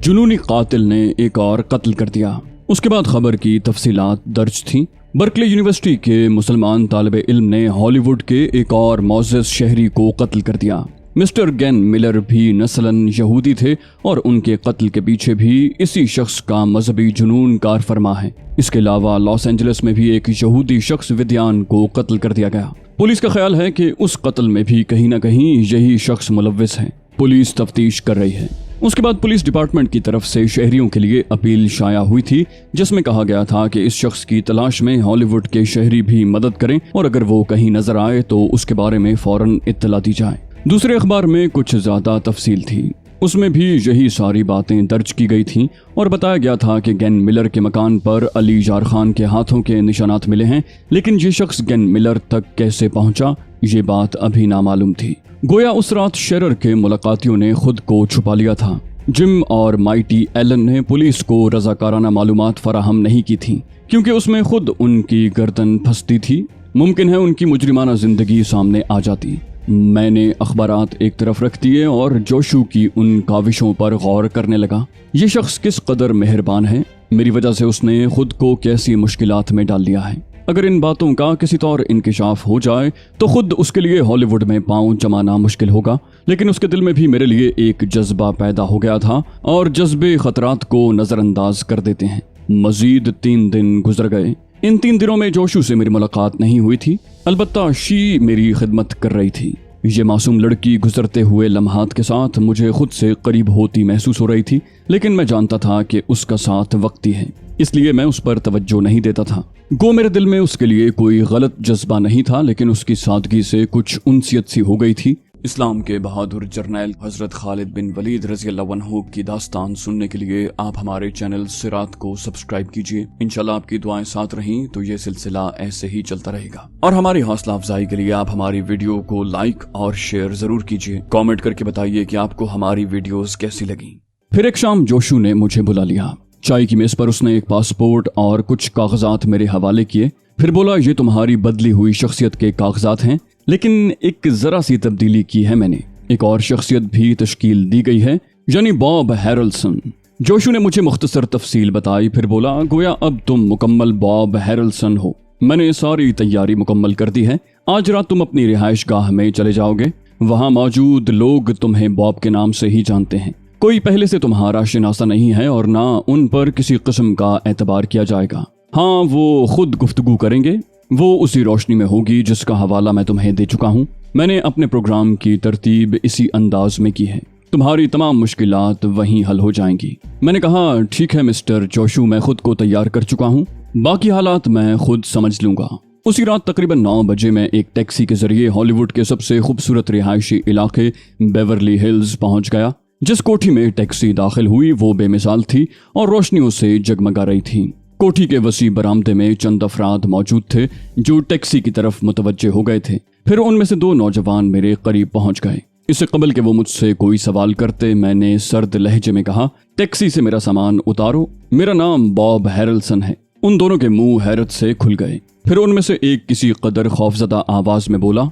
जुनूनी कातिल ने एक और कत्ल कर दिया। उसके बाद खबर की तफसीलात दर्ज थीं। बर्कले यूनिवर्सिटी के मुसलमान तालिब इल्म ने हॉलीवुड के एक और मोअज़्ज़ज़ शहरी को कत्ल कर दिया। मिस्टर गेन मिलर भी नस्लन यहूदी थे और उनके कत्ल के पीछे भी इसी शख्स का मजहबी जुनून कार फरमा है। इसके अलावा लॉस एंजलिस में भी एक यहूदी शख्स विद्यान को कत्ल कर दिया गया। पुलिस का ख्याल है कि उस कत्ल में भी कहीं न कहीं यही शख्स मुलव्विस है। पुलिस तफ्तीश कर रही है। उसके बाद पुलिस डिपार्टमेंट की तरफ से शहरियों के लिए अपील शाया हुई थी, जिसमें कहा गया था कि इस शख्स की तलाश में हॉलीवुड के शहरी भी मदद करें और अगर वो कहीं नजर आए तो उसके बारे में फौरन इत्तला दी जाए। दूसरे अखबार में कुछ ज्यादा तफसील थी। उसमें भी यही सारी बातें दर्ज की गई थीं और बताया गया था कि गेन मिलर के मकान पर अली जार खान के हाथों के निशानात मिले हैं, लेकिन ये शख्स गेन मिलर तक कैसे पहुंचा ये बात अभी नामालूम थी। गोया उस रात शेरर के मुलाकातियों ने खुद को छुपा लिया था। जिम और माइटी एलन ने पुलिस को रजाकाराना मालूमात फराहम नहीं की थी, क्योंकि उसमें खुद उनकी गर्दन फंसती थी। मुमकिन है उनकी मुजरिमाना जिंदगी सामने आ जाती। मैंने अखबारात एक तरफ रख दिए और जोशू की उन काविशों पर गौर करने लगा। ये शख्स किस कदर मेहरबान है, मेरी वजह से उसने खुद को कैसी मुश्किलात में डाल दिया है। अगर इन बातों का किसी तौर इंकिशाफ हो जाए तो खुद उसके लिए हॉलीवुड में पांव जमाना मुश्किल होगा, लेकिन उसके दिल में भी मेरे लिए एक जज्बा पैदा हो गया था और जज्बे खतरात को नजरअंदाज कर देते हैं। मजीद 3 दिन गुजर गए। इन 3 दिनों में जोशू से मेरी मुलाकात नहीं हुई थी, अलबत्ता शी मेरी खिदमत कर रही थी। ये मासूम लड़की गुजरते हुए लम्हात के साथ मुझे खुद से करीब होती महसूस हो रही थी, लेकिन मैं जानता था कि उसका साथ वक्ती है, इसलिए मैं उस पर तवज्जो नहीं देता था। गो मेरे दिल में उसके लिए कोई गलत जज्बा नहीं था, लेकिन उसकी सादगी से कुछ उनसियत सी हो गई थी। इस्लाम के बहादुर जर्नैल हजरत खालिद बिन वलीद रज़ियल्लाहु अन्हु की दास्तान सुनने के लिए आप हमारे चैनल सिरात को सब्सक्राइब कीजिए। इंशाल्लाह आपकी दुआएं साथ रहीं तो ये सिलसिला ऐसे ही चलता रहेगा। और हमारी हौसला अफजाई के लिए आप हमारी वीडियो को लाइक और शेयर जरूर कीजिए। कमेंट करके बताइए कि आपको हमारी वीडियोस कैसी लगी। फिर एक शाम जोशू ने मुझे बुला लिया। चाय की मेज पर उसने एक पासपोर्ट और कुछ कागजात मेरे हवाले किए। फिर बोला, ये तुम्हारी बदली हुई शख्सियत के कागजात हैं, लेकिन एक जरा सी तब्दीली की है मैंने। एक और शख्सियत भी तश्कील दी गई है, यानी बॉब हैरल्सन। जोशू ने मुझे मुख्तसर तफसील बताई। फिर बोला, गोया अब तुम मुकम्मल बॉब हैरल्सन हो। मैंने सारी तैयारी मुकम्मल कर दी है। आज रात तुम अपनी रिहाइश गाह में चले जाओगे। वहाँ मौजूद लोग तुम्हें बॉब के नाम से ही जानते हैं। कोई पहले से तुम्हारा शिनासा नहीं है और ना उन पर किसी किस्म का एतबार किया जाएगा। हाँ, वो खुद गुफ्तगू करेंगे। वो उसी रोशनी में होगी जिसका हवाला मैं तुम्हें दे चुका हूँ। मैंने अपने प्रोग्राम की तरतीब इसी अंदाज में की है। तुम्हारी तमाम मुश्किलात वहीं हल हो जाएंगी। मैंने कहा, ठीक है मिस्टर जोशू, मैं खुद को तैयार कर चुका हूँ, बाकी हालात मैं खुद समझ लूंगा। उसी रात तकरीबन 9 बजे मैं एक टैक्सी के जरिए हॉलीवुड के सबसे खूबसूरत रिहायशी इलाके बेवरली हिल्स पहुंच गया। जिस कोठी में टैक्सी दाखिल हुई वो बेमिसाल थी और रोशनियों से जगमगा रही थी। कोठी के वसी बरामदे में चंद अफराद मौजूद थे जो टैक्सी की तरफ मुतवज्जे हो गए थे। फिर उनमें से 2 नौजवान मेरे करीब पहुंच गए। इससे कबल के वो मुझसे कोई सवाल करते, मैंने सर्द लहजे में कहा, टैक्सी से मेरा सामान उतारो, मेरा नाम बॉब हैरल्सन है। उन दोनों के मुंह हैरत से खुल गए। फिर उनमें से एक किसी कदर खौफजदा आवाज में बोला,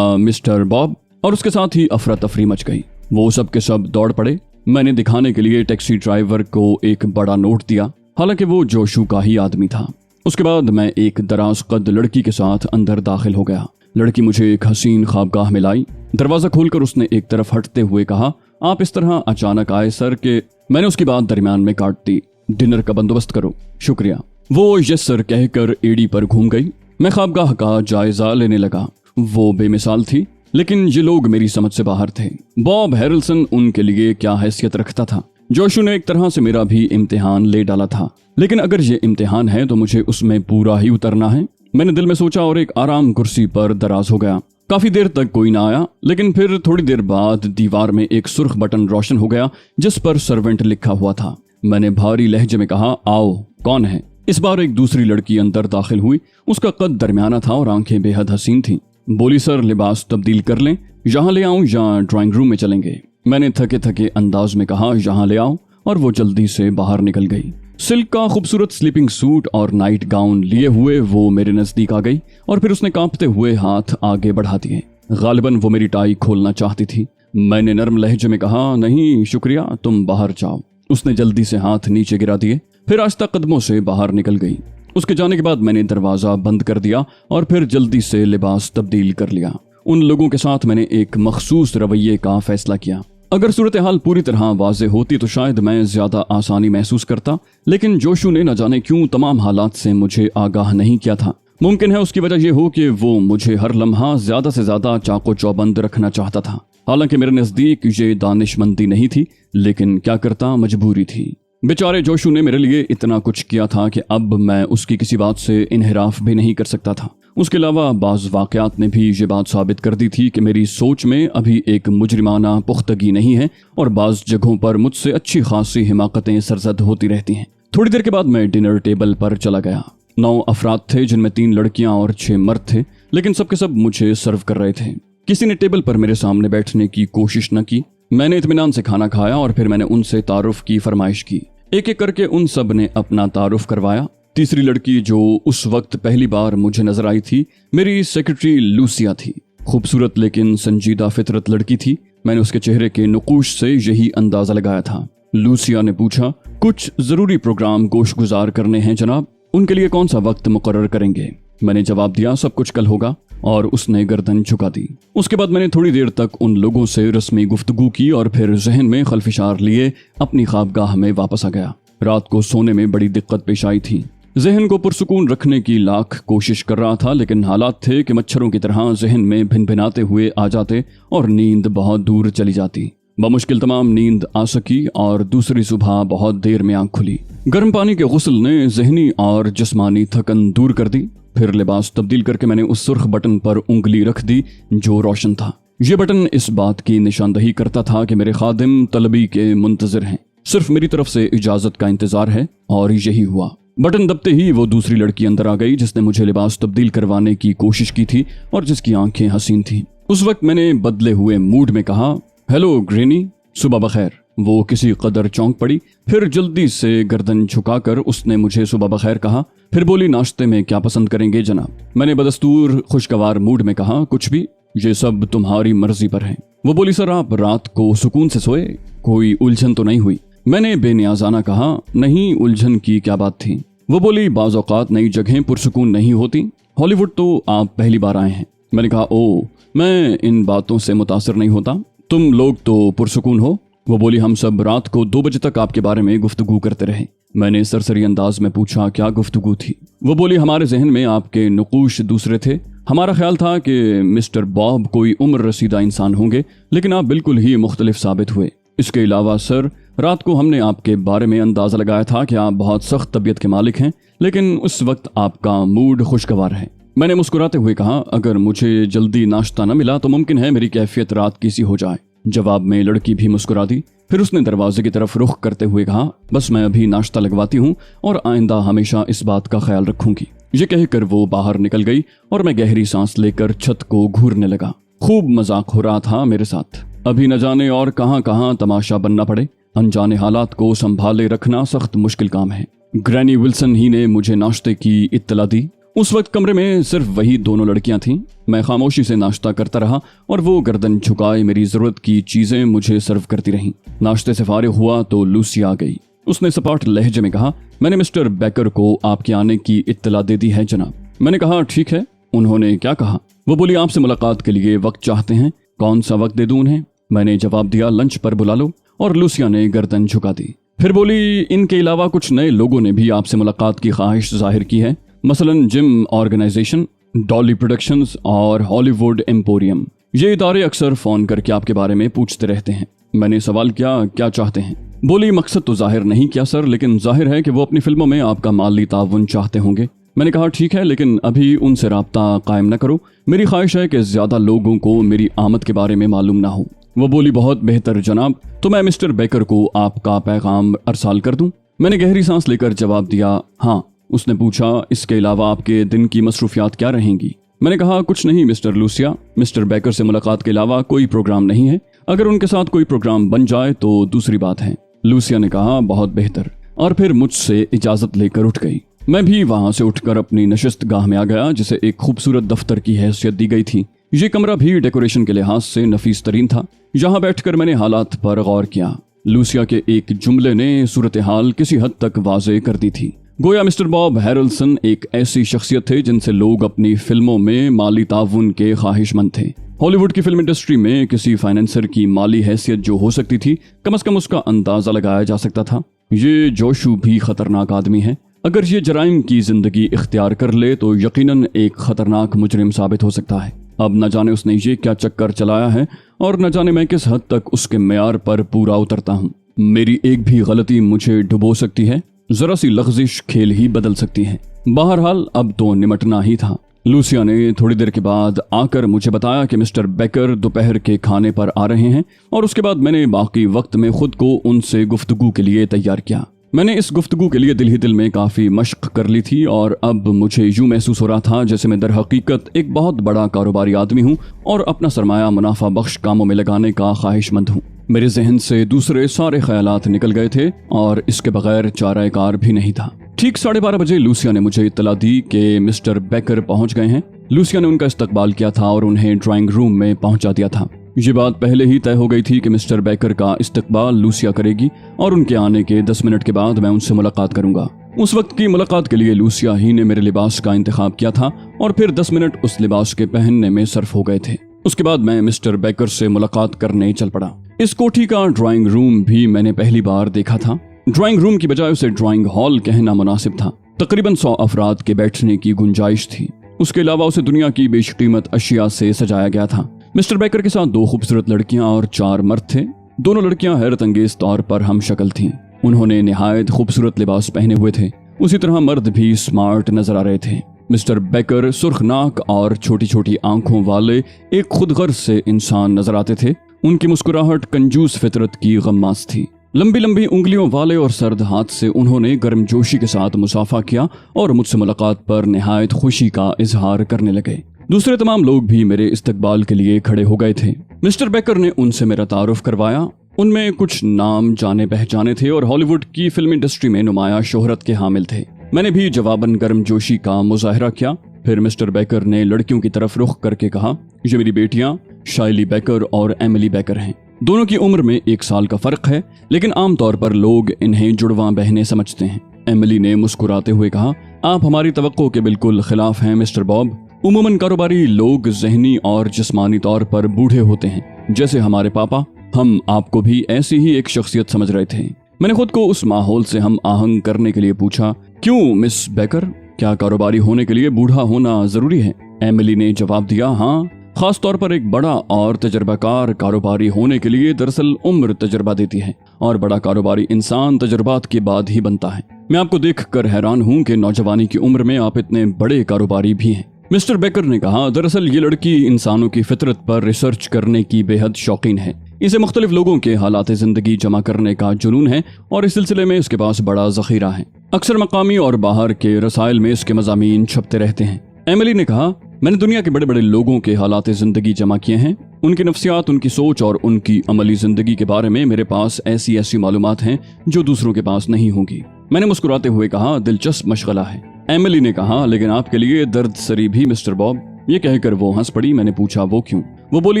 मिस्टर बॉब, और उसके साथ ही अफरा तफरी मच गई। वो सब के सब दौड़ पड़े। मैंने दिखाने के लिए टैक्सी ड्राइवर को एक बड़ा नोट दिया, हालांकि वो जोशू का ही आदमी था। उसके बाद मैं एक दराज कद लड़की के साथ अंदर दाखिल हो गया। लड़की मुझे एक हसीन ख्वाबगाह में लाई। दरवाजा खोलकर उसने एक तरफ हटते हुए कहा, आप इस तरह अचानक आए सर के। मैंने उसकी बात दरमियान में काट दी। डिनर का बंदोबस्त करो, शुक्रिया। वो यस सर कहकर एड़ी पर घूम गई। मैं ख्वाबगाह का जायजा लेने लगा। वो बेमिसाल थी, लेकिन ये लोग मेरी समझ से बाहर थे। बॉब हैरल्सन उनके लिए क्या हैसियत रखता था। जोशू ने एक तरह से मेरा भी इम्तिहान ले डाला था, लेकिन अगर ये इम्तिहान है तो मुझे उसमें पूरा ही उतरना है। मैंने दिल में सोचा और एक आराम कुर्सी पर दराज हो गया। काफी देर तक कोई ना आया, लेकिन फिर थोड़ी देर बाद दीवार में एक सुर्ख बटन रोशन हो गया जिस पर सर्वेंट लिखा हुआ था। मैंने भारी लहजे में कहा, आओ, कौन है? इस बार एक दूसरी लड़की अंदर दाखिल हुई। उसका कद दरमियाना था और आंखें बेहद हसीन थीं। बोली, सर लिबास तब्दील कर लें, यहाँ ले आऊं या ड्राइंग रूम में चलेंगे? मैंने थके थके अंदाज में कहा, यहाँ ले आओ, और वो जल्दी से बाहर निकल गई। सिल्क का खूबसूरत स्लीपिंग सूट और नाइट गाउन लिए हुए वो मेरे नजदीक आ गई और फिर उसने कांपते हुए हाथ आगे बढ़ा दिए। गालिबन वो मेरी टाई खोलना चाहती थी। मैंने नर्म लहजे में कहा, नहीं शुक्रिया, तुम बाहर जाओ। उसने जल्दी से हाथ नीचे गिरा दिए, फिर आहिस्ता कदमों से बाहर निकल गई। उसके जाने के बाद मैंने दरवाजा बंद कर दिया और फिर जल्दी से लिबास तब्दील कर लिया। उन लोगों के साथ मैंने एक मखसूस रवैये का फैसला किया। अगर सूरत हाल पूरी तरह वाज़ेह होती तो शायद मैं ज्यादा आसानी महसूस करता, लेकिन जोशु ने न जाने क्यों तमाम हालात से मुझे आगाह नहीं किया था। मुमकिन है उसकी वजह यह हो कि वो मुझे हर लम्हा ज्यादा से ज्यादा चाको चौबंद रखना चाहता था। हालांकि मेरे नजदीक ये दानिशमंदी नहीं थी, लेकिन क्या करता, मजबूरी थी। बेचारे जोशु ने मेरे लिए इतना कुछ किया था कि अब मैं उसकी किसी बात से इन्हिराफ भी नहीं कर सकता था। उसके अलावा बाज़ वाक़यात ने भी ये बात साबित कर दी थी कि मेरी सोच में अभी एक मुजरिमाना पुख्तगी नहीं है और बाज़ जगहों पर मुझसे अच्छी खासी हिमाकतें सरजद होती रहती हैं। थोड़ी देर के बाद मैं डिनर टेबल पर चला गया। 9 अफराद थे, जिनमें 3 लड़कियां और 6 मर्द थे, लेकिन सबके सब मुझे सर्व कर रहे थे। किसी ने टेबल पर मेरे सामने बैठने की कोशिश न की। मैंने इत्मीनान से खाना खाया और फिर मैंने उनसे तारुफ की फरमाइश की। एक एक करके उन सब ने अपना तारुफ करवाया। तीसरी लड़की जो उस वक्त पहली बार मुझे नजर आई थी, मेरी सेक्रेटरी लूसिया थी। खूबसूरत लेकिन संजीदा फितरत लड़की थी। मैंने उसके चेहरे के नुकूश से यही अंदाजा लगाया था। लूसिया ने पूछा, कुछ जरूरी प्रोग्राम गोशगुजार करने हैं जनाब, उनके लिए कौन सा वक्त मुकर्रर करेंगे? मैंने जवाब दिया, सब कुछ कल होगा, और उसने गर्दन झुका दी। उसके बाद मैंने थोड़ी देर तक उन लोगों से रस्मी गुफ्तगू की और फिर जहन में खलफिशार लिए अपनी ख्वाबगाह में वापस आ गया। रात को सोने में बड़ी दिक्कत पेश आई थी। जहन को पुरसुकून रखने की लाख कोशिश कर रहा था, लेकिन हालात थे कि मच्छरों की तरह जहन में भिनभिनाते हुए आ जाते और नींद बहुत दूर चली जाती। बमुश्किल तमाम नींद आ सकी और दूसरी सुबह बहुत देर में आंख खुली। गर्म पानी के गुस्ल ने जहनी और जिस्मानी थकन दूर कर दी। फिर लिबास तब्दील करके मैंने उस सुर्ख बटन पर उंगली रख दी जो रोशन था। ये बटन इस बात की निशानदही करता था कि मेरे खादिम तलबी के मुंतजर हैं, सिर्फ मेरी तरफ से इजाजत का इंतजार है। और यही हुआ। बटन दबते ही वो दूसरी लड़की अंदर आ गई जिसने मुझे लिबास तब्दील करवाने की कोशिश की थी और जिसकी आंखें हसीन थीं। उस वक्त मैंने बदले हुए मूड में कहा, हेलो ग्रेनी, सुबह बखैर। वो किसी कदर चौंक पड़ी, फिर जल्दी से गर्दन झुकाकर उसने मुझे सुबह बखैर कहा। फिर बोली, नाश्ते में क्या पसंद करेंगे जनाब? मैंने बदस्तूर खुशगवार मूड में कहा, कुछ भी, ये सब तुम्हारी मर्जी पर है। वो बोली, सर आप रात को सुकून से सोए, कोई उलझन तो नहीं हुई? मैंने बेनियाजाना कहा, नहीं, उलझन की क्या बात थी? वो बोली, बाज़ औक़ात नई जगहें पुरसुकून नहीं होती, हॉलीवुड तो आप पहली बार आए हैं। मैंने कहा, ओ, मैं इन बातों से मुतासर नहीं होता, तुम लोग तो पुरसुकून हो। वो बोली, हम सब रात को 2 बजे तक आपके बारे में गुफ्तगू करते रहे। मैंने सरसरी अंदाज में पूछा, क्या गुफ्तगू थी? वो बोली, हमारे जहन में आपके नुकूश दूसरे थे। हमारा ख्याल था कि मिस्टर बॉब कोई उम्र रसीदा इंसान होंगे, लेकिन आप बिल्कुल ही मुख्तलिफ साबित हुए। इसके अलावा सर, रात को हमने आपके बारे में अंदाजा लगाया था कि आप बहुत सख्त तबीयत के मालिक हैं, लेकिन उस वक्त आपका मूड खुशगवार है। मैंने मुस्कुराते हुए कहा, अगर मुझे जल्दी नाश्ता न मिला तो मुमकिन है मेरी कैफियत रात की सी हो जाए। जवाब में लड़की भी मुस्कुरा दी। फिर उसने दरवाजे की तरफ रुख करते हुए कहा, बस मैं अभी नाश्ता लगवाती हूँ और आइंदा हमेशा इस बात का ख्याल रखूंगी। ये कहकर वो बाहर निकल गई और मैं गहरी सांस लेकर छत को घूरने लगा। खूब मजाक हो रहा था मेरे साथ। अभी न जाने और कहां कहां तमाशा बनना पड़े। अनजाने हालात को संभाले रखना सख्त मुश्किल काम है। ग्रैनी विल्सन ही ने मुझे नाश्ते की इत्तला दी। उस वक्त कमरे में सिर्फ वही दोनों लड़कियां थीं। मैं खामोशी से नाश्ता करता रहा और वो गर्दन झुकाए मेरी जरूरत की चीजें मुझे सर्व करती रहीं। नाश्ते से फारिग हुआ तो लूसिया आ गई। उसने सपाट लहजे में कहा, मैंने मिस्टर बेकर को आपके आने की इत्तला दे दी है जनाब। मैंने कहा, ठीक है, उन्होंने क्या कहा? वो बोली, आपसे मुलाकात के लिए वक्त चाहते हैं, कौन सा वक्त दे दूं उन्हें? मैंने जवाब दिया, लंच पर बुला लो। और लूसिया ने गर्दन झुका दी। फिर बोली, इनके अलावा कुछ नए लोगों ने भी आपसे मुलाकात की ख्वाहिश जाहिर की है, मसलन जिम ऑर्गेनाइजेशन, डॉली प्रोडक्शंस और हॉलीवुड एम्पोरियम। ये इदारे अक्सर फोन करके आपके बारे में पूछते रहते हैं। मैंने सवाल किया, क्या चाहते हैं? बोली, मकसद तो जाहिर नहीं किया सर, लेकिन जाहिर है कि वो अपनी फिल्मों में आपका माली ताउन चाहते होंगे। मैंने कहा, ठीक है, लेकिन अभी उनसे राब्ता कायम न करो। मेरी ख्वाहिश है कि ज्यादा लोगों को मेरी आमद के बारे में मालूम ना हो। वो बोली, बहुत बेहतर जनाब, तो मैं मिस्टर बेकर को आपका पैगाम अरसाल कर दूं? मैंने गहरी सांस लेकर जवाब दिया, हाँ। उसने पूछा, इसके अलावा आपके दिन की मसरूफियात क्या रहेंगी? मैंने कहा, कुछ नहीं मिस्टर लूसिया, मिस्टर बेकर से मुलाकात के अलावा कोई प्रोग्राम नहीं है। अगर उनके साथ कोई प्रोग्राम बन जाए तो दूसरी बात है। लूसिया ने कहा, बहुत बेहतर, और फिर मुझसे इजाजत लेकर उठ गई। मैं भी वहां से उठकर अपनी नशिस्त गाह में आ गया, जिसे एक खूबसूरत दफ्तर की हैसियत दी गई थी। ये कमरा भी डेकोरेशन के लिहाज से नफीस तरीन था। यहाँ बैठकर मैंने हालात पर गौर किया। लूसिया के एक जुमले ने सूरत हाल किसी हद तक वाज़ेह कर दी थी। गोया मिस्टर बॉब हैरल्सन एक ऐसी शख्सियत थे जिनसे लोग अपनी फिल्मों में माली ताउन के ख्वाहिशमंद थे। हॉलीवुड की फिल्म इंडस्ट्री में किसी फाइनेंसर की माली हैसियत जो हो सकती थी, कम से कम उसका अंदाजा लगाया जा सकता था। ये जोशू भी खतरनाक आदमी है। अगर ये जराइम की जिंदगी इख्तियार कर ले तो यकीनन एक खतरनाक मुजरिम साबित हो सकता है। अब न जाने उसने ये क्या चक्कर चलाया है और न जाने मैं किस हद तक उसके मेयार पर पूरा उतरता हूँ। मेरी एक भी गलती मुझे डुबो सकती है, जरा सी लग़ज़िश खेल ही बदल सकती है। बहरहाल अब तो निमटना ही था। लूसिया ने थोड़ी देर के बाद आकर मुझे बताया कि मिस्टर बेकर दोपहर के खाने पर आ रहे हैं और उसके बाद मैंने बाकी वक्त में खुद को उनसे गुफ्तगू के लिए तैयार किया। मैंने इस गुफ्तगू के लिए दिल ही दिल में काफ़ी मशक कर ली थी और अब मुझे यूं महसूस हो रहा था जैसे मैं दर हकीकत एक बहुत बड़ा कारोबारी आदमी हूं और अपना सरमाया मुनाफा बख्श कामों में लगाने का ख्वाहिशमंद हूं। मेरे जहन से दूसरे सारे ख्यालात निकल गए थे और इसके बगैर चारा कार भी नहीं था। ठीक 12:30 बजे लूसिया ने मुझे इत्तला दी कि मिस्टर बेकर पहुंच गए हैं। लूसिया ने उनका इस्तकबाल किया था और उन्हें ड्राइंग रूम में पहुंचा दिया था। ये बात पहले ही तय हो गई थी कि मिस्टर बेकर का इस्तकबाल लूसिया करेगी और उनके आने के 10 मिनट के बाद मैं उनसे मुलाकात करूंगा। उस वक्त की मुलाकात के लिए लूसिया ही ने मेरे लिबास का इंतखाब किया था और फिर 10 मिनट उस लिबास के पहनने में सर्फ हो गए थे। उसके बाद मैं मिस्टर बेकर से मुलाकात करने चल पड़ा। इस कोठी का ड्राइंग रूम भी मैंने पहली बार देखा था। ड्राइंग रूम की बजाय उसे ड्राइंग हॉल कहना मुनासिब था। तकरीबन 100 अफराद के बैठने की गुंजाइश थी। उसके अलावा उसे दुनिया की बेशकीमत अशिया से सजाया गया था। मिस्टर बेकर के साथ 2 खूबसूरत लड़कियां और 4 मर्द थे। दोनों लड़कियां हैरत अंगेज तौर पर हम शक्ल थीं। उन्होंने निहायत खूबसूरत लिबास पहने हुए थे। उसी तरह मर्द भी स्मार्ट नजर आ रहे थे। मिस्टर बेकर सुर्ख नाक और छोटी छोटी आंखों वाले एक खुदगर्ज से इंसान नजर आते थे। उनकी मुस्कुराहट कंजूस फितरत की गम्मास थी। लंबी लंबी उंगलियों वाले और सर्द हाथ से उन्होंने गर्मजोशी के साथ मुसाफा किया और मुझसे मुलाकात पर निहायत खुशी का इजहार करने लगे। दूसरे तमाम लोग भी मेरे इस्तकबाल के लिए खड़े हो गए थे। मिस्टर बेकर ने उनसे मेरा तारुफ करवाया। उनमें कुछ नाम जाने पहचाने थे और हॉलीवुड की फिल्म इंडस्ट्री में नुमाया शोहरत के हामिल थे। मैंने भी जवाबन गर्मजोशी का मुजाहरा किया। फिर मिस्टर बेकर ने लड़कियों की तरफ रुख करके कहा, ये मेरी बेटियां शाइली बेकर और एमिली बेकर हैं। दोनों की उम्र में 1 साल का फर्क है, लेकिन आमतौर पर लोग इन्हें जुड़वा बहनें समझते हैं। एमिली ने मुस्कुराते हुए कहा, आप हमारी तवक्को के बिल्कुल खिलाफ हैं मिस्टर बॉब। उमूमन कारोबारी लोग ज़हनी और जिस्मानी तौर पर बूढ़े होते हैं, जैसे हमारे पापा। हम आपको भी ऐसी ही एक शख्सियत समझ रहे थे। मैंने खुद को उस माहौल से हम आहंग करने के लिए पूछा, क्यों मिस बेकर, क्या कारोबारी होने के लिए बूढ़ा होना जरूरी है? एमिली ने जवाब दिया, हाँ, खास तौर पर एक बड़ा और तजर्बाकार कारोबारी होने के लिए दरअसल उम्र तजर्बा देती है और बड़ा कारोबारी इंसान तजर्बात के बाद ही बनता है। मैं आपको देखकर हैरान हूँ कि नौजवानी की उम्र में आप इतने बड़े कारोबारी भी हैं। मिस्टर बेकर ने कहा, दरअसल ये लड़की इंसानों की फितरत पर रिसर्च करने की बेहद शौकीन है। इसे मुख्तलिफ लोगों के हालात जिंदगी जमा करने का जुनून है और इस सिलसिले में इसके पास बड़ा जखीरा है। अक्सर मकामी और बाहर के रसायल में इसके मज़ामीन छपते रहते हैं। एमिली ने कहा, मैंने दुनिया के बड़े बड़े लोगों के हालात जिंदगी जमा किए हैं। उनकी नफ्सियात, उनकी सोच और उनकी अमली जिंदगी के बारे में मेरे पास ऐसी मालूमात हैं जो दूसरों के पास नहीं होंगी। मैंने मुस्कुराते हुए कहा, दिलचस्प मशगला है। एमिली ने कहा, लेकिन आपके लिए दर्द सरी भी मिस्टर बॉब। ये कहकर वो हंस पड़ी। मैंने पूछा, वो क्यों? वो बोली,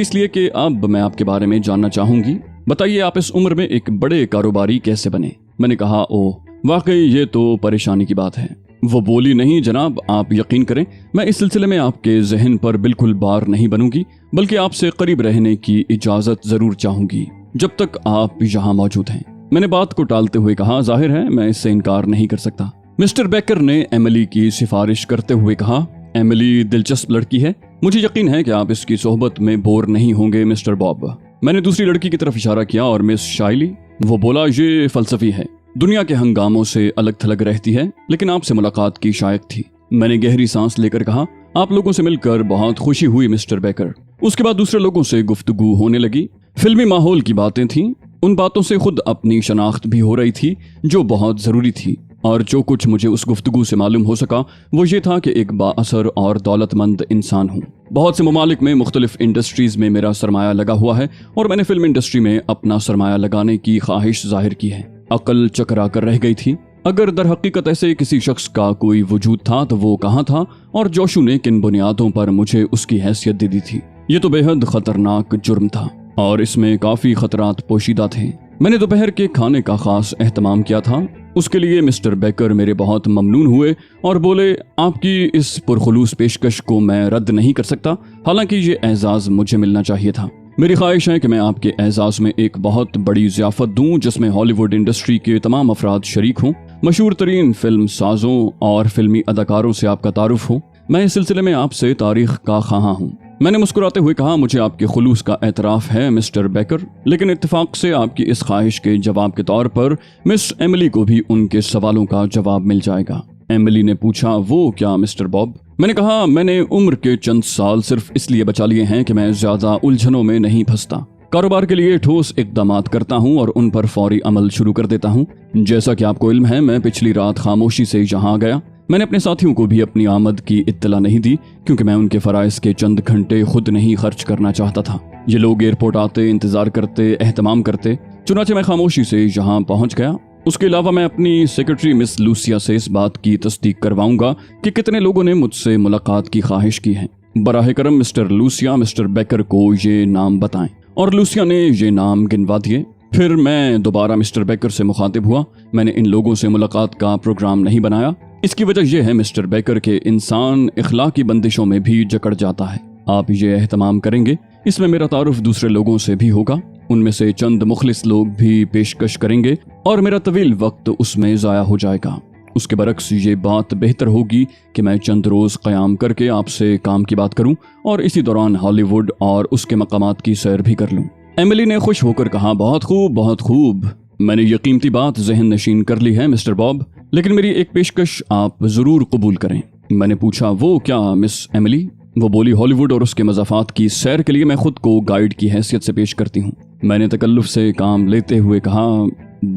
इसलिए कि अब मैं आपके बारे में जानना चाहूंगी। बताइए, आप इस उम्र में एक बड़े कारोबारी कैसे बने? मैंने कहा, ओह, वाकई ये तो परेशानी की बात है। वो बोली, नहीं जनाब, आप यकीन करें, मैं इस सिलसिले में आपके जहन पर बिल्कुल बार नहीं बनूंगी, बल्कि आपसे करीब रहने की इजाजत जरूर चाहूंगी जब तक आप यहाँ मौजूद हैं। मैंने बात को टालते हुए कहा, जाहिर है मैं इससे इनकार नहीं कर सकता। मिस्टर बेकर ने एमिली की सिफारिश करते हुए कहा, एमिली दिलचस्प लड़की है, मुझे यकीन है कि आप इसकी सोहबत में बोर नहीं होंगे मिस्टर बॉब। मैंने दूसरी लड़की की तरफ इशारा किया और मिस शाइली। वो बोला, ये फलसफी है, दुनिया के हंगामों से अलग थलग रहती है, लेकिन आपसे मुलाकात की शायक थी। मैंने गहरी सांस लेकर कहा, आप लोगों से मिलकर बहुत खुशी हुई मिस्टर बेकर। उसके बाद दूसरे लोगों से गुफ्तगू होने लगी। फिल्मी माहौल की बातें थीं। उन बातों से खुद अपनी शनाख्त भी हो रही थी जो बहुत जरूरी थी। और जो कुछ मुझे उस गुफ्तगू से मालूम हो सका वो ये था कि एक बाअसर और दौलतमंद इंसान हूँ। बहुत से ममालिक में मुख्तलिफ इंडस्ट्रीज में मेरा सरमाया लगा हुआ है और मैंने फिल्म इंडस्ट्री में अपना सरमाया लगाने की ख्वाहिश जाहिर की है। अकल चकरा कर रह गई थी। अगर दर हकीकत ऐसे किसी शख्स का कोई वजूद था तो वो कहाँ था और जोशू ने किन बुनियादों पर मुझे उसकी हैसियत दे दी थी। ये तो बेहद खतरनाक जुर्म था और इसमें काफी खतरात पोशीदा थे। میں نے دوپہر کے کھانے کا خاص اہتمام کیا تھا۔ اس کے لیے مسٹر بیکر میرے بہت ممنون ہوئے اور بولے، آپ کی اس پرخلوص پیشکش کو میں رد نہیں کر سکتا، حالانکہ یہ اعزاز مجھے ملنا چاہیے تھا۔ میری خواہش ہے کہ میں آپ کے اعزاز میں ایک بہت بڑی ضیافت دوں جس میں ہالی ووڈ انڈسٹری کے تمام افراد شریک ہوں، مشہور ترین فلم سازوں اور فلمی اداکاروں سے آپ کا تعارف ہو۔ میں اس سلسلے میں آپ سے تاریخ کا خواہاں ہوں۔ میں نے مسکراتے ہوئے کہا، مجھے آپ کے خلوص کا اعتراف ہے مسٹر بیکر، لیکن اتفاق سے آپ کی اس خواہش کے جواب کے طور پر مس ایملی کو بھی ان کے سوالوں کا جواب مل جائے گا۔ ایملی نے پوچھا، وہ کیا مسٹر باب؟ میں نے کہا، میں نے عمر کے چند سال صرف اس لیے بچا لیے ہیں کہ میں زیادہ الجھنوں میں نہیں پھنستا۔ کاروبار کے لیے ٹھوس اقدامات کرتا ہوں اور ان پر فوری عمل شروع کر دیتا ہوں۔ جیسا کہ آپ کو علم ہے، میں پچھلی رات خاموشی سے یہاں گیا۔ میں نے اپنے ساتھیوں کو بھی اپنی آمد کی اطلاع نہیں دی کیونکہ میں ان کے فرائض کے چند گھنٹے خود نہیں خرچ کرنا چاہتا تھا۔ یہ لوگ ایئرپورٹ آتے، انتظار کرتے، اہتمام کرتے، چنانچہ میں خاموشی سے یہاں پہنچ گیا۔ اس کے علاوہ میں اپنی سیکرٹری مس لوسیا سے اس بات کی تصدیق کرواؤں گا کہ کتنے لوگوں نے مجھ سے ملاقات کی خواہش کی ہے۔ براہ کرم مسٹر لوسیا مسٹر بیکر کو یہ نام بتائیں۔ اور لوسیا نے یہ نام گنوا دیے۔ پھر میں دوبارہ مسٹر بیکر سے مخاطب ہوا، میں نے ان لوگوں سے ملاقات کا پروگرام نہیں بنایا۔ اس کی وجہ یہ ہے مسٹر بیکر کہ انسان اخلاقی بندشوں میں بھی جکڑ جاتا ہے۔ آپ یہ اہتمام کریں گے، اس میں میرا تعارف دوسرے لوگوں سے بھی ہوگا، ان میں سے چند مخلص لوگ بھی پیشکش کریں گے اور میرا طویل وقت اس میں ضائع ہو جائے گا۔ اس کے برعکس یہ بات بہتر ہوگی کہ میں چند روز قیام کر کے آپ سے کام کی بات کروں اور اسی دوران ہالی ووڈ اور اس کے مقامات کی سیر بھی کر لوں۔ ایملی نے خوش ہو کر کہا، بہت خوب، بہت خوب، میں نے یہ قیمتی بات ذہن نشین کر لی ہے مسٹر باب، لیکن میری ایک پیشکش آپ ضرور قبول کریں۔ میں نے پوچھا، وہ کیا مس ایملی؟ وہ بولی، ہالی ووڈ اور اس کے مضافات کی سیر کے لیے میں خود کو گائیڈ کی حیثیت سے پیش کرتی ہوں۔ میں نے تکلف سے کام لیتے ہوئے کہا،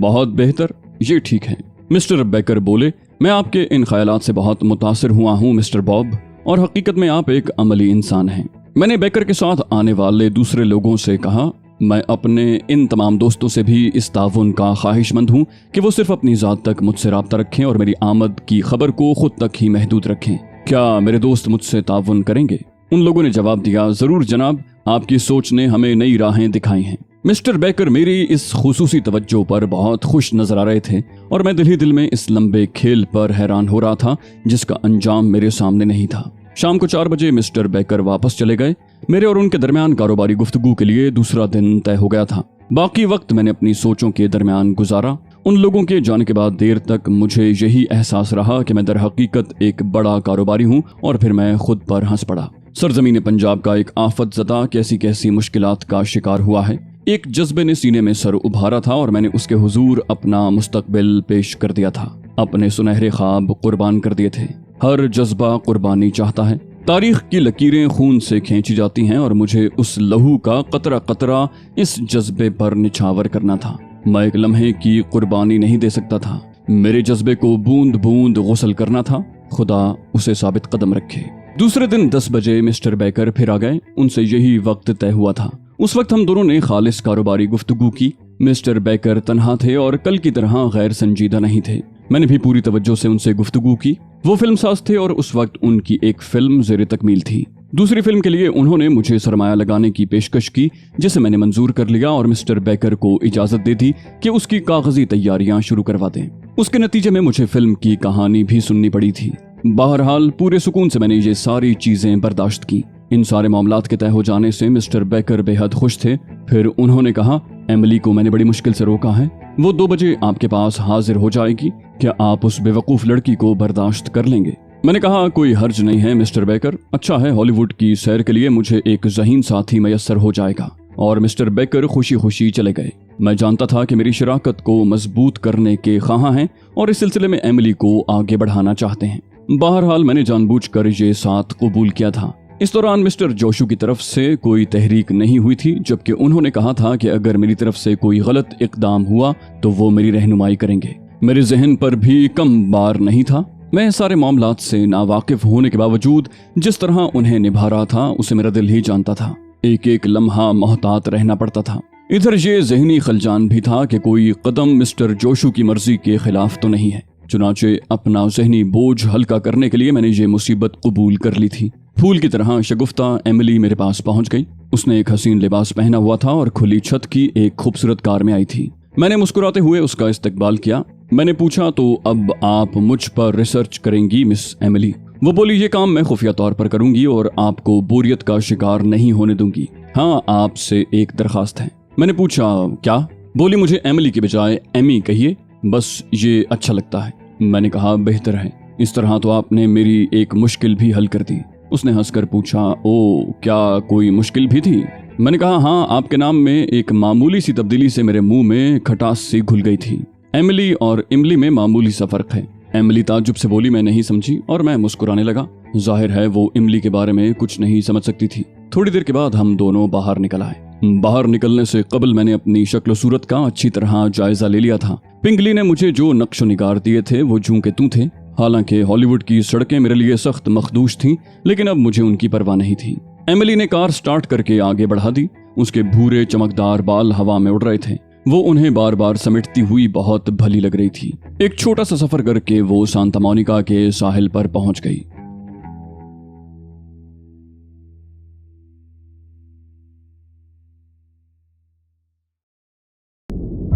بہت بہتر، یہ ٹھیک ہے۔ مسٹر بیکر بولے، میں آپ کے ان خیالات سے بہت متاثر ہوا ہوں مسٹر باب، اور حقیقت میں آپ ایک عملی انسان ہیں۔ میں نے بیکر کے ساتھ آنے والے دوسرے لوگوں سے کہا، میں اپنے ان تمام دوستوں سے بھی اس تعاون کا خواہش مند ہوں کہ وہ صرف اپنی ذات تک مجھ سے رابطہ رکھیں اور میری آمد کی خبر کو خود تک ہی محدود رکھیں۔ کیا میرے دوست مجھ سے تعاون کریں گے؟ ان لوگوں نے جواب دیا، ضرور جناب، آپ کی سوچ نے ہمیں نئی راہیں دکھائی ہیں۔ مسٹر بیکر میری اس خصوصی توجہ پر بہت خوش نظر آ رہے تھے اور میں دل ہی دل میں اس لمبے کھیل پر حیران ہو رہا تھا جس کا انجام میرے سامنے نہیں تھا۔ شام کو 4 بجے مسٹر بیکر واپس چلے گئے۔ میرے اور ان کے درمیان کاروباری گفتگو کے لیے دوسرا دن طے ہو گیا تھا۔ باقی وقت میں نے اپنی سوچوں کے درمیان گزارا۔ ان لوگوں کے جانے کے بعد دیر تک مجھے یہی احساس رہا کہ میں در حقیقت ایک بڑا کاروباری ہوں، اور پھر میں خود پر ہنس پڑا۔ سرزمین پنجاب کا ایک آفت زدہ کیسی کیسی مشکلات کا شکار ہوا ہے۔ ایک جذبے نے سینے میں سر ابھارا تھا اور میں نے اس کے حضور اپنا مستقبل پیش کر دیا تھا، اپنے سنہرے خواب قربان کر دیے تھے۔ ہر جذبہ قربانی چاہتا ہے۔ تاریخ کی لکیریں خون سے کھینچی جاتی ہیں اور مجھے اس لہو کا قطرہ قطرہ اس جذبے پر نچھاور کرنا تھا۔ میں ایک لمحے کی قربانی نہیں دے سکتا تھا۔ میرے جذبے کو بوند بوند غسل کرنا تھا۔ خدا اسے ثابت قدم رکھے۔ دوسرے دن 10 بجے مسٹر بیکر پھر آ گئے۔ ان سے یہی وقت طے ہوا تھا۔ اس وقت ہم دونوں نے خالص کاروباری گفتگو کی۔ مسٹر بیکر تنہا تھے اور کل کی طرح غیر سنجیدہ نہیں تھے۔ میں نے بھی پوری توجہ سے ان سے گفتگو کی۔ وہ فلم ساز تھے اور اس وقت ان کی ایک فلم زیر تکمیل تھی۔ دوسری فلم کے لیے انہوں نے مجھے سرمایہ لگانے کی پیشکش کی، جسے میں نے منظور کر لیا اور مسٹر بیکر کو اجازت دے دی کہ اس کی کاغذی تیاریاں شروع کروا دیں۔ اس کے نتیجے میں مجھے فلم کی کہانی بھی سننی پڑی تھی۔ بہرحال پورے سکون سے میں نے یہ ساری چیزیں برداشت کی۔ ان سارے معاملات کے طے ہو جانے سے مسٹر بیکر بے حد خوش تھے۔ پھر انہوں نے کہا، ایملی کو میں نے بڑی مشکل سے روکا ہے، وہ 2 بجے آپ کے پاس حاضر ہو جائے گی، کیا آپ اس بے وقوف لڑکی کو برداشت کر لیں گے؟ میں نے کہا، کوئی حرج نہیں ہے مسٹر بیکر، اچھا ہے ہالی ووڈ کی سیر کے لیے مجھے ایک ذہین ساتھی میسر ہو جائے گا۔ اور مسٹر بیکر خوشی خوشی چلے گئے۔ میں جانتا تھا کہ میری شراکت کو مضبوط کرنے کے خواہاں ہیں اور اس سلسلے میں ایملی کو آگے بڑھانا چاہتے ہیں۔ بہرحال میں نے جان بوجھ کر یہ ساتھ قبول کیا تھا۔ اس دوران مسٹر جوشو کی طرف سے کوئی تحریک نہیں ہوئی تھی، جبکہ انہوں نے کہا تھا کہ اگر میری طرف سے کوئی غلط اقدام ہوا تو وہ میری رہنمائی کریں گے۔ میرے ذہن پر بھی کم بار نہیں تھا۔ میں سارے معاملات سے ناواقف ہونے کے باوجود جس طرح انہیں نبھا رہا تھا اسے میرا دل ہی جانتا تھا۔ ایک ایک لمحہ محتاط رہنا پڑتا تھا۔ ادھر یہ ذہنی خلجان بھی تھا کہ کوئی قدم مسٹر جوشو کی مرضی کے خلاف تو نہیں ہے۔ چنانچہ اپنا ذہنی بوجھ ہلکا کرنے کے لیے میں نے یہ مصیبت قبول کر لی تھی۔ پھول کی طرح شگفتہ ایملی میرے پاس پہنچ گئی۔ اس نے ایک حسین لباس پہنا ہوا تھا اور کھلی چھت کی ایک خوبصورت کار میں آئی تھی۔ मैंने मुस्कुराते हुए उसका इस्तकबाल किया। मैंने पूछा, तो अब आप मुझ पर रिसर्च करेंगी मिस एमिली? वो बोली, ये काम मैं खुफिया तौर पर करूंगी और आपको बोरियत का शिकार नहीं होने दूंगी। हाँ, आपसे एक दरखास्त है। मैंने पूछा, क्या? बोली, मुझे एमिली के बजाय एमी कहिए, बस ये अच्छा लगता है। मैंने कहा, बेहतर है, इस तरह तो आपने मेरी एक मुश्किल भी हल कर दी। उसने हंसकर पूछा, ओ, क्या कोई मुश्किल भी थी? मैंने कहा, हाँ, आपके नाम में एक मामूली सी तब्दीली से मेरे मुंह में खटास सी घुल गई थी। एमिली और इमली में मामूली सा फर्क है। एमिली ताज्जुब से बोली। मैं नहीं समझी और मैं मुस्कुराने लगा। जाहिर है वो इमली के बारे में कुछ नहीं समझ सकती थी। थोड़ी देर के बाद हम दोनों बाहर निकल आए। बाहर निकलने से कबल मैंने अपनी शक्ल सूरत का अच्छी तरह जायजा ले लिया था। पिंगली ने मुझे जो नक्शो निगार दिए थे वो जूं के तूं थे। हालांकि हॉलीवुड की सड़कें मेरे लिए सख्त मखदूश थीं, लेकिन अब मुझे उनकी परवाह नहीं थी। एमिली ने कार स्टार्ट करके आगे बढ़ा दी। उसके भूरे चमकदार बाल हवा में उड़ रहे थे। वो उन्हें बार बार समेटती हुई बहुत भली लग रही थी। एक छोटा सा सफर करके वो सांता मोनिका के साहिल पर पहुंच गई।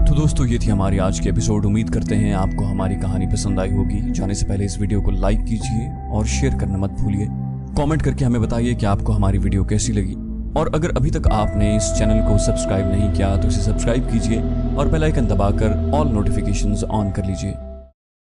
तो दोस्तों, ये थी हमारी आज की एपिसोड। उम्मीद करते हैं आपको हमारी कहानी पसंद आई होगी। जाने से पहले इस वीडियो को लाइक कीजिए और शेयर करना मत भूलिए। कमेंट करके हमें बताइए कि आपको हमारी वीडियो कैसी लगी। और अगर अभी तक आपने इस चैनल को सब्सक्राइब नहीं किया तो इसे सब्सक्राइब कीजिए और बेल आइकन दबाकर ऑल नोटिफिकेशंस ऑन कर लीजिए।